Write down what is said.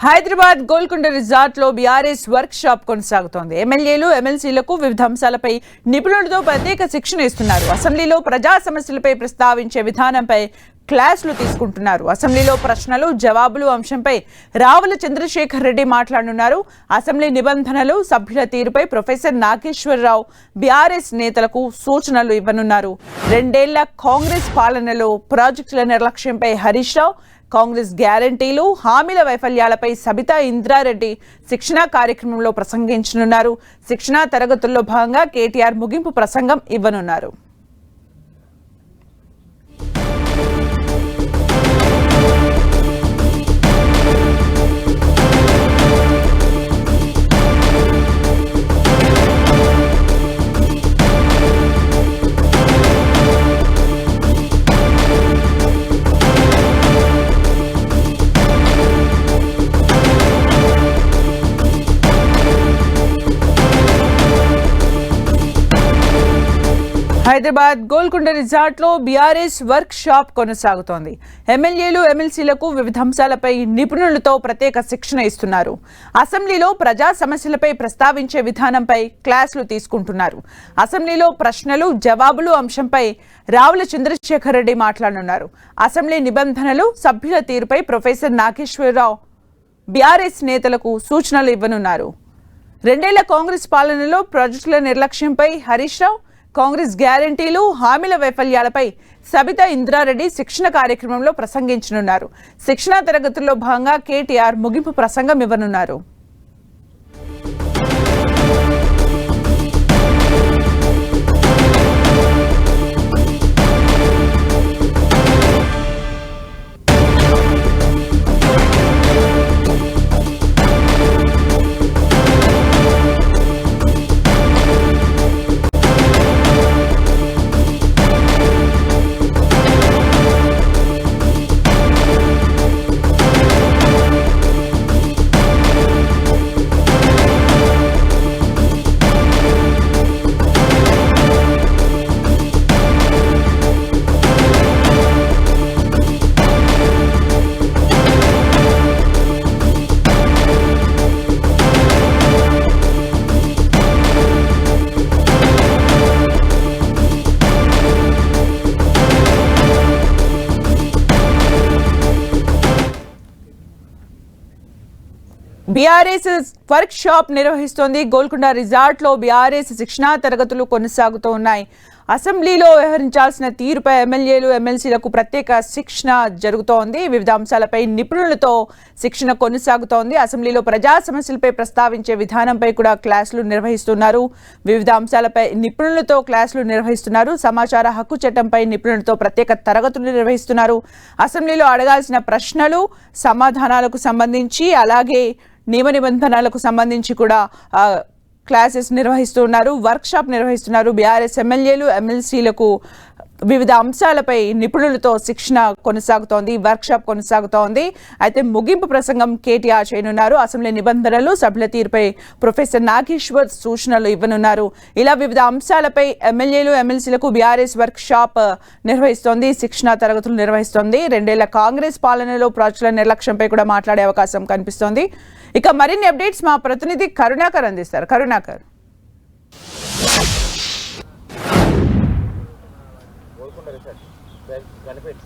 Hyderabad Golconda resort లో BRS work shop కొనసాగుతోంది. ఎమ్మెల్యేలు ఎమ్మెల్సీలకు వివిధ అంశాలపై నిపుణులతో ప్రత్యేక శిక్షణ ఇస్తున్నారు. అసెంబ్లీలో ప్రజా సమస్యలపై ప్రస్తావించే విధానంపై క్లాసులు తీసుకుంటున్నారు. అసెంబ్లీలో ప్రశ్నలు జవాబులు అంశంపై రావుల చంద్రశేఖర్ రెడ్డి మాట్లాడనున్నారు. అసెంబ్లీ నిబంధనలు సభ్యుల తీరుపై ప్రొఫెసర్ నాగేశ్వరరావు బీఆర్ఎస్ నేతలకు సూచనలు ఇవ్వనున్నారు. 2 ఏళ్ల కాంగ్రెస్ పాలనలో ప్రాజెక్టుల నిర్లక్ష్యంపై హరీష్ రావు, కాంగ్రెస్ గ్యారంటీలు హామీల వైఫల్యాలపై సబితా ఇంద్రారెడ్డి శిక్షణా కార్యక్రమంలో ప్రసంగించనున్నారు. శిక్షణా తరగతుల్లో భాగంగా కేటీఆర్ ముగింపు ప్రసంగం ఇవ్వనున్నారు. హైదరాబాద్ గోల్కొండ రిసార్ట్ లో బీఆర్ఎస్ వర్క్ షాప్ కొనసాగుతోంది. ఎమ్మెల్యేలు ఎమ్మెల్సీలకు వివిధ అంశాలపై నిపుణులతో ప్రత్యేక శిక్షణ ఇస్తున్నారు. అసెంబ్లీలో ప్రజా సమస్యలపై ప్రస్తావించే విధానంపై క్లాసులు తీసుకుంటున్నారు. అసెంబ్లీలో ప్రశ్నలు జవాబులు అంశంపై రావుల చంద్రశేఖర్ రెడ్డి మాట్లాడనున్నారు. అసెంబ్లీ నిబంధనలు సభ్యుల తీరుపై ప్రొఫెసర్ నాగేశ్వరరావు బీఆర్ఎస్ నేతలకు సూచనలు ఇవ్వనున్నారు. 2 ఏళ్ల కాంగ్రెస్ పాలనలో ప్రాజెక్టుల నిర్లక్ష్యంపై హరీష్ రావు, కాంగ్రెస్ గ్యారంటీలు హామీల వైఫల్యాలపై సబితా ఇంద్రారెడ్డి శిక్షణ కార్యక్రమంలో ప్రసంగించనున్నారు. శిక్షణా తరగతుల్లో భాగంగా కేటీఆర్ ముగింపు ప్రసంగం ఇవ్వనున్నారు. బీఆర్ఎస్ వర్క్ షాప్ నిర్వహిస్తోంది. గోల్కొండ రిసార్ట్ లో బీఆర్ఎస్ శిక్షణా తరగతులు కొనసాగుతూ ఉన్నాయి. అసెంబ్లీలో వ్యవహరించాల్సిన తీరుపై ఎమ్మెల్యేలు ఎమ్మెల్సీలకు ప్రత్యేక శిక్షణ జరుగుతోంది. వివిధ అంశాలపై నిపుణులతో శిక్షణ కొనసాగుతోంది. అసెంబ్లీలో ప్రజా సమస్యలపై ప్రస్తావించే విధానంపై కూడా క్లాసులు నిర్వహిస్తున్నారు. వివిధ అంశాలపై నిపుణులతో క్లాసులు నిర్వహిస్తున్నారు. సమాచార హక్కు చట్టంపై నిపుణులతో ప్రత్యేక తరగతులు నిర్వహిస్తున్నారు. అసెంబ్లీలో అడగాల్సిన ప్రశ్నలు సమాధానాలకు సంబంధించి అలాగే నియమ నిబంధనలకు సంబంధించి కూడా క్లాసెస్ నిర్వహిస్తున్నారు, వర్క్ షాప్ నిర్వహిస్తున్నారు. బీఆర్ఎస్ ఎమ్మెల్యేలు ఎమ్మెల్సీలకు వివిధ అంశాలపై నిపుణులతో శిక్షణ కొనసాగుతోంది, వర్క్ షాప్ కొనసాగుతోంది. అయితే ముగింపు ప్రసంగం కేటీఆర్ చేయనున్నారు. అసెంబ్లీ నిబంధనలు సభ్యుల తీరుపై ప్రొఫెసర్ నాగేశ్వర్ సూచనలు ఇవ్వనున్నారు. ఇలా వివిధ అంశాలపై ఎమ్మెల్యేలు ఎమ్మెల్సీలకు బీఆర్ఎస్ వర్క్ షాప్ నిర్వహిస్తోంది, శిక్షణ తరగతులు నిర్వహిస్తోంది. 2 ఏళ్ల కాంగ్రెస్ పాలనలో ప్రాజెక్టుల నిర్లక్ష్యంపై కూడా మాట్లాడే అవకాశం కనిపిస్తోంది. ఇక మరిన్ని అప్డేట్స్ మా ప్రతినిధి కరుణాకర్ అందిస్తారు. కరుణాకర్, గణపతి